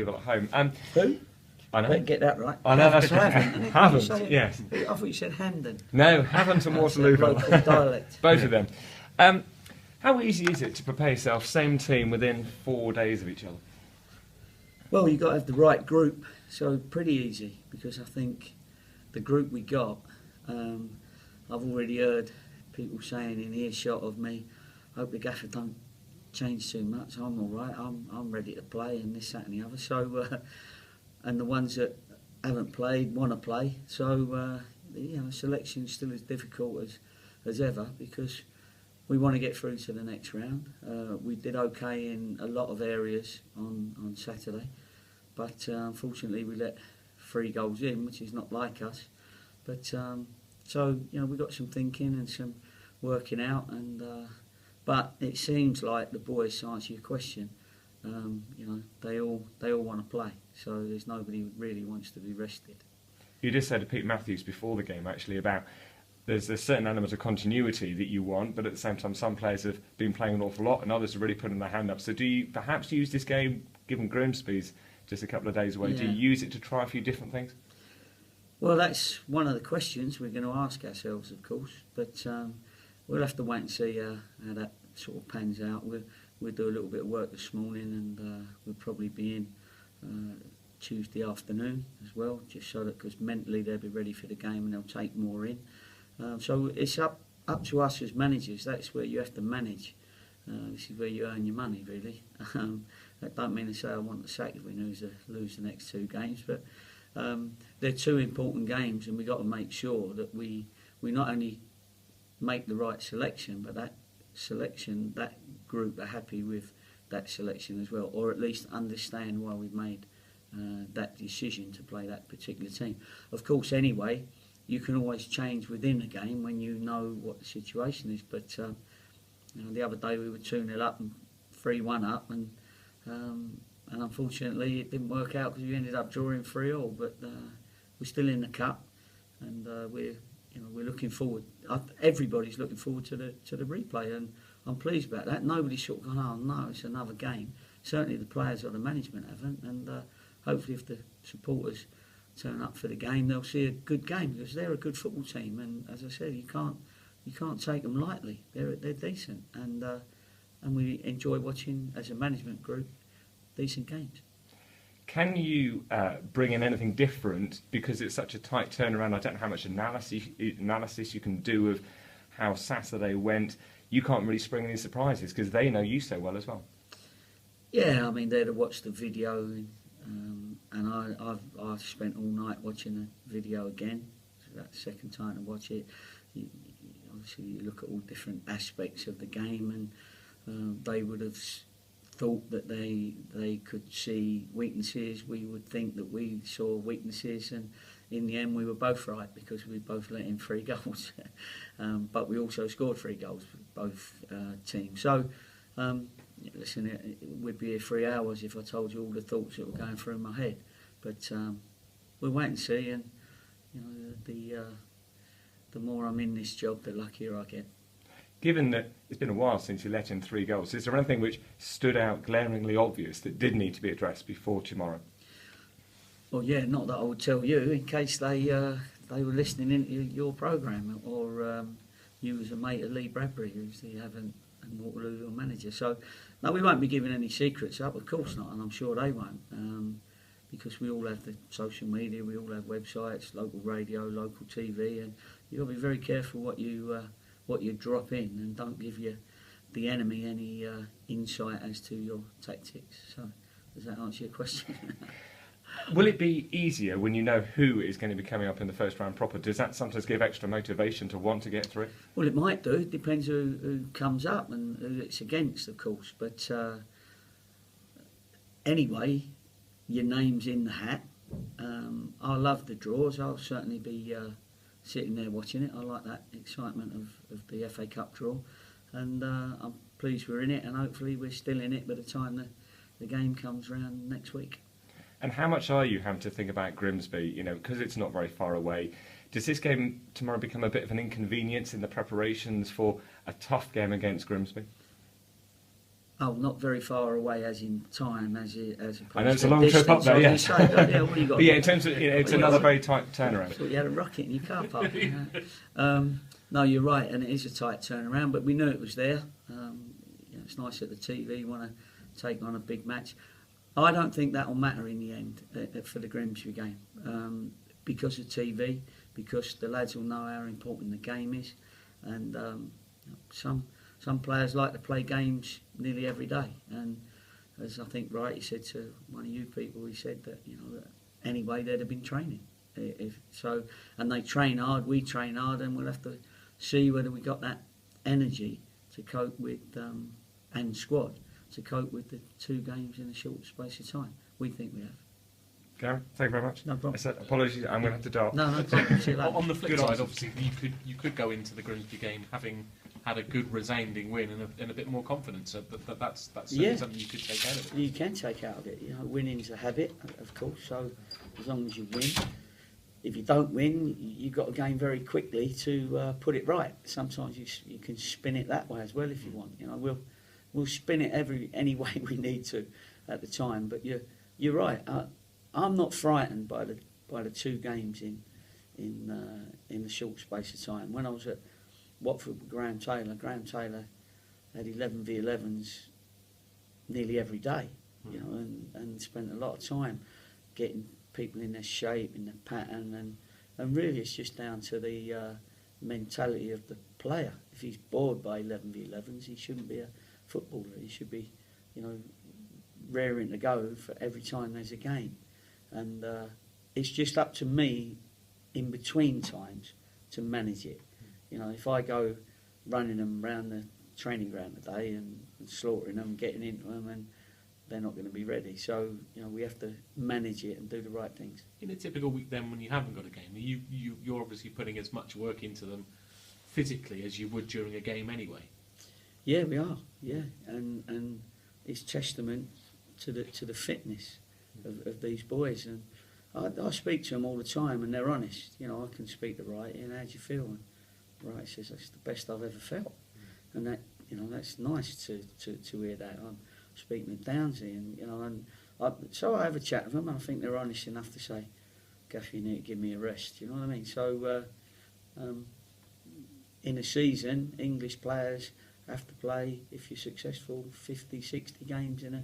Waterlooville at home. Who? I know. Don't get that right. I know, that's Havant, right. isn't it? Havant, yes. I thought you said Hamden. No, Havant and Waterlooville. Local dialect. Both of them. How easy is it to prepare yourself, same team, within 4 days of each other? Well, you've got to have the right group, so pretty easy, because I think the group we got, I've already heard people saying in earshot of me, I hope the gaffer don't change too much, I'm all right, I'm ready to play, and this, that and the other. So, and the ones that haven't played want to play, so selection still as difficult as ever, because we want to get through to the next round. We did okay in a lot of areas on Saturday, but unfortunately we let 3 goals in, which is not like us. But so we got some thinking and some working out, and but it seems like the boys, to answer your question, they all want to play. So there's nobody who really wants to be rested. You just said to Pete Matthews before the game actually about there's a certain element of continuity that you want, but at the same time some players have been playing an awful lot and others are really putting their hand up. So do you perhaps use this game, given Grimsby's just a couple of days away, do you use it to try a few different things? Well, that's one of the questions we're going to ask ourselves, of course, but we'll have to wait and see how that sort of pans out. We'll do a little bit of work this morning, and we'll probably be in Tuesday afternoon as well, just so that, because mentally they'll be ready for the game and they'll take more in. So it's up to us as managers. That's where you have to manage. This is where you earn your money, really. That don't mean to say I want to sack if we lose the next 2 games, but they're 2 important games, and we've got to make sure that we not only make the right selection, but that selection, that group are happy with that selection as well, or at least understand why we've made that decision to play that particular team. Of course, anyway, you can always change within a game when you know what the situation is, but the other day we were 2-0 up and 3-1 up, and unfortunately it didn't work out because we ended up drawing 3-3, but we're still in the cup, and we're looking forward. Everybody's looking forward to the replay, and I'm pleased about that. Nobody's sort of gone, oh no, it's another game. Certainly the players or the management haven't, and hopefully if the supporters turn up for the game, they'll see a good game, because they're a good football team, and as I said, you can't take them lightly. They're decent, and we enjoy watching, as a management group, decent games. Can you bring in anything different, because it's such a tight turnaround? I don't know how much analysis you can do of how Saturday went. You can't really spring any surprises because they know you so well as well. Yeah, I mean, they'd have watched the video, and I've spent all night watching the video again. So that's the second time to watch it. Obviously, you look at all different aspects of the game, and they would have thought that they could see weaknesses. We would think that we saw weaknesses, and in the end we were both right, because we both let in 3 goals. But we also scored 3 goals for both teams. So listen, we'd be here 3 hours if I told you all the thoughts that were going through my head. But we'll wait and see, and the more I'm in this job, the luckier I get. Given that it's been a while since you let in 3 goals, is there anything which stood out glaringly obvious that did need to be addressed before tomorrow? Well, yeah, not that I would tell you, in case they were listening into your programme, or you as a mate of Lee Bradbury, who's the Havant and Waterlooville manager. So, no, we won't be giving any secrets up, of course not, and I'm sure they won't, because we all have the social media, we all have websites, local radio, local TV, and you've got to be very careful what you drop in, and don't give the enemy any insight as to your tactics. So, does that answer your question? Will it be easier when you know who is going to be coming up in the first round proper? Does that sometimes give extra motivation to want to get through? Well, it might do. It depends who comes up and who it's against, of course. But anyway, your name's in the hat. I love the draws. I'll certainly be sitting there watching it. I like that excitement of the FA Cup draw. And I'm pleased we're in it, and hopefully we're still in it by the time the game comes round next week. And how much are you having to think about Grimsby? You know, because it's not very far away. Does this game tomorrow become a bit of an inconvenience in the preparations for a tough game against Grimsby? Oh, not very far away, as in time, as opposed I know it's to a long trip up distance. there, I yeah. was gonna say, yeah, what you got? But yeah, in terms of, it's another very tight turnaround. I thought you had a rocket in your car park. No, you're right, and it is a tight turnaround, but we knew it was there. It's nice at the TV, you want to take on a big match. I don't think that will matter in the end for the Grimsby game because of TV, because the lads will know how important the game is, and some players like to play games nearly every day. And as I think he said to one of you people, he said that that anyway they'd have been training. If so, and they train hard, we train hard, and we'll have to see whether we got that energy to cope with and squad to cope with the 2 games in a short space of time. We think we have. Gary, thank you very much. No problem. I said, apologies, I'm going to have to dial. No problem. See you later. On the flip Good side, answer. obviously, you could go into the Grimsby game having had a good resounding win and a bit more confidence. So that's certainly something you could take out of it. You can take out of it. Winning's a habit, of course. So as long as you win, if you don't win, you've got to gain very quickly to put it right. Sometimes you can spin it that way as well if you want. We'll spin it any way we need to at the time. But you're right. I'm not frightened by the 2 games in the short space of time. When I was at Watford with Graham Taylor had 11v11s nearly every day, and spent a lot of time getting people in their shape, in their pattern, and really it's just down to the mentality of the player. If he's bored by 11v11s, he shouldn't be a footballer. He should be, raring to go for every time there's a game. And it's just up to me in between times to manage it. If I go running them around the training ground today and slaughtering them, getting into them, and they're not going to be ready. So we have to manage it and do the right things. In a typical week, then, when you haven't got a game, you're obviously putting as much work into them physically as you would during a game anyway. Yeah, we are. Yeah, and it's testament to the fitness of these boys. And I speak to them all the time, and they're honest. I can speak to Wright, and how do you feel? And Wright says that's the best I've ever felt, and that that's nice to hear that. I'm speaking with Downsy, and so I have a chat with them, and I think they're honest enough to say, "Gaff, you need to give me a rest." You know what I mean? So in a season, English players have to play, if you're successful, 50, 60 games in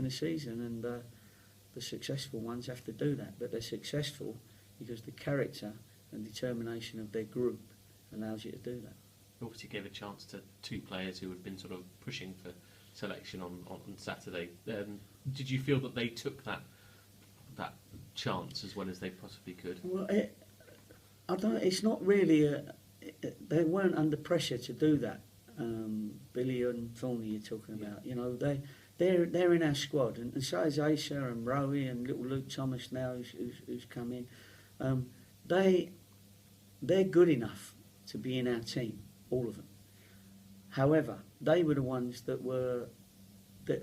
a season, and the successful ones have to do that. But they're successful because the character and determination of their group allows you to do that. You obviously gave a chance to 2 players who had been sort of pushing for selection on Saturday. Did you feel that they took that chance as well as they possibly could? Well, I don't. It's not really they weren't under pressure to do that. Billy and Thorny you're talking about. They're in our squad, and so is Asa and Rowie and little Luke Thomas now who's come in. They're good enough to be in our team, all of them. However, they were the ones that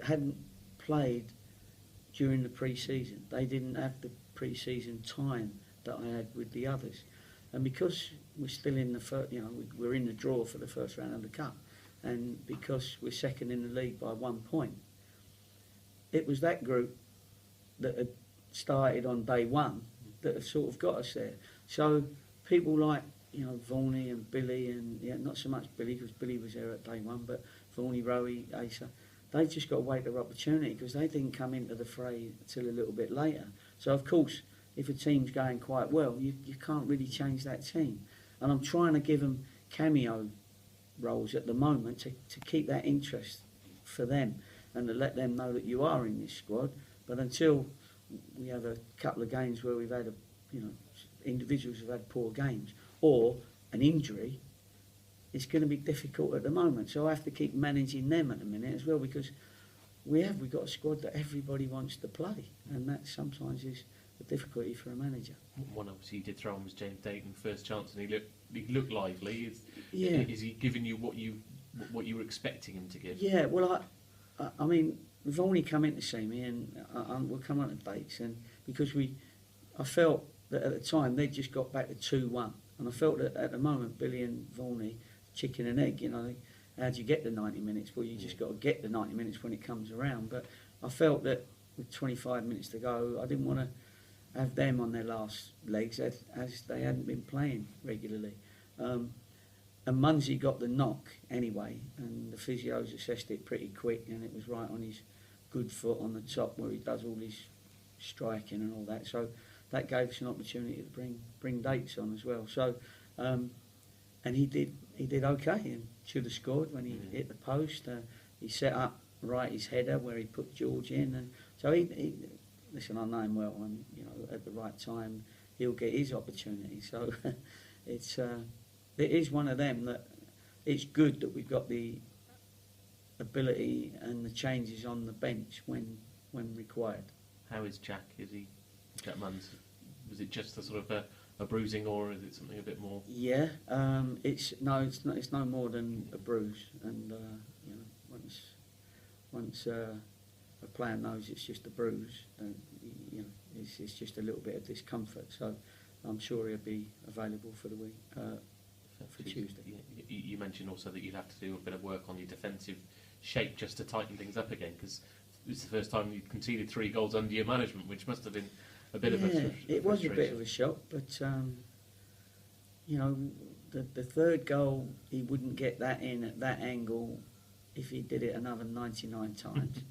hadn't played during the pre-season. They didn't have the pre-season time that I had with the others, and because we're still in the first, we're in the draw for the first round of the cup, and because we're second in the league by 1 point, it was that group that had started on day one that have sort of got us there. So people like Varney and Billy, and not so much Billy because Billy was there at day one, but Varney, Rowie, Asa, they've just got to wait their opportunity because they didn't come into the fray until a little bit later. So of course, if a team's going quite well, you can't really change that team. And I'm trying to give them cameo roles at the moment to keep that interest for them and to let them know that you are in this squad. But until we have a couple of games where we've had individuals have had poor games or an injury, it's going to be difficult at the moment. So I have to keep managing them at the minute as well because we've got a squad that everybody wants to play, and that sometimes is a difficulty for a manager. One obviously you did throw on was James Dayton, first chance, and he looked lively. Is he giving you what you were expecting him to give? Yeah, well, I mean, we've only come in to see me, and we'll come on to dates, and because I felt that at the time they'd just got back to 2-1, and I felt that at the moment Billy and Varney, chicken and egg, how do you get the 90 minutes? Well, you just got to get the 90 minutes when it comes around. But I felt that with 25 minutes to go, I didn't want to have them on their last legs as they hadn't been playing regularly. And Munsey got the knock anyway, and the physios assessed it pretty quick, and it was right on his good foot on the top where he does all his striking and all that. So that gave us an opportunity to bring dates on as well. So and he did okay and should have scored when he hit the post. He set up right his header where he put George in, and so he listen, I know him well, and you know at the right time he'll get his opportunity. So it is one of them that it's good that we've got the ability and the changes on the bench when required. How is Jack? Is he Jack Munns? Was it just a sort of a bruising, or is it something a bit more? Yeah, it's no more than a bruise, and you know once a player knows it's just a bruise, you know it's just a little bit of discomfort. So I'm sure he'll be available for the week for Tuesday. You mentioned also that you'd have to do a bit of work on your defensive shape just to tighten things up again, because it's the first time you conceded 3 goals under your management, which must have been a bit of a it was a bit of a shock, but you know the third goal he wouldn't get that in at that angle if he did it another 99 times.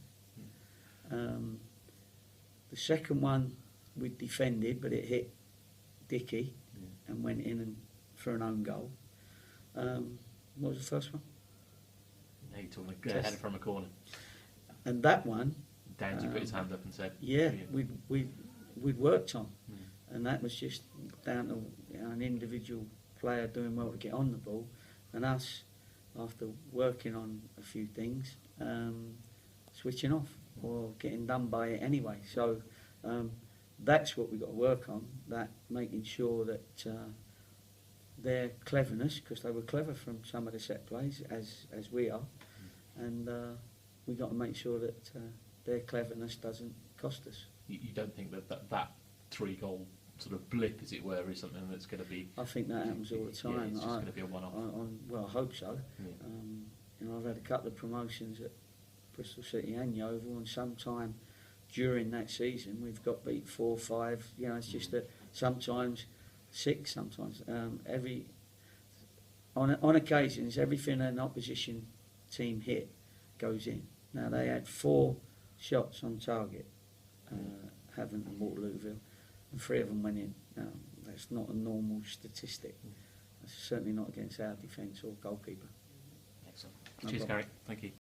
The second one we defended, but it hit Dickey and went in and for an own goal. What was the first one? Now you're talking a header from a corner. And that one, Downsy put his hand up and said, "Yeah, we'd worked on," and that was just down to an individual player doing well to get on the ball, and us, after working on a few things, switching off or getting done by it anyway. So that's what we've got to work on, that making sure that their cleverness, because they were clever from some of the set plays, as we are, and we've got to make sure that their cleverness doesn't cost us. You don't think that 3-goal sort of blip, as it were, is something that's going to be... I think that happens all the time. Yeah, it's just going to be a one-off. Well, I hope so. Yeah. You know, I've had a couple of promotions at Bristol City and Yeovil, and sometime during that season we've got beat 4 or 5. You know, it's just that sometimes 6, sometimes on occasions everything an opposition team hit goes in. Now they had 4 shots on target, Havant and Waterlooville, and 3 of them went in. Now that's not a normal statistic. That's certainly not against our defence or goalkeeper. Excellent. Cheers, Gary. Thank you.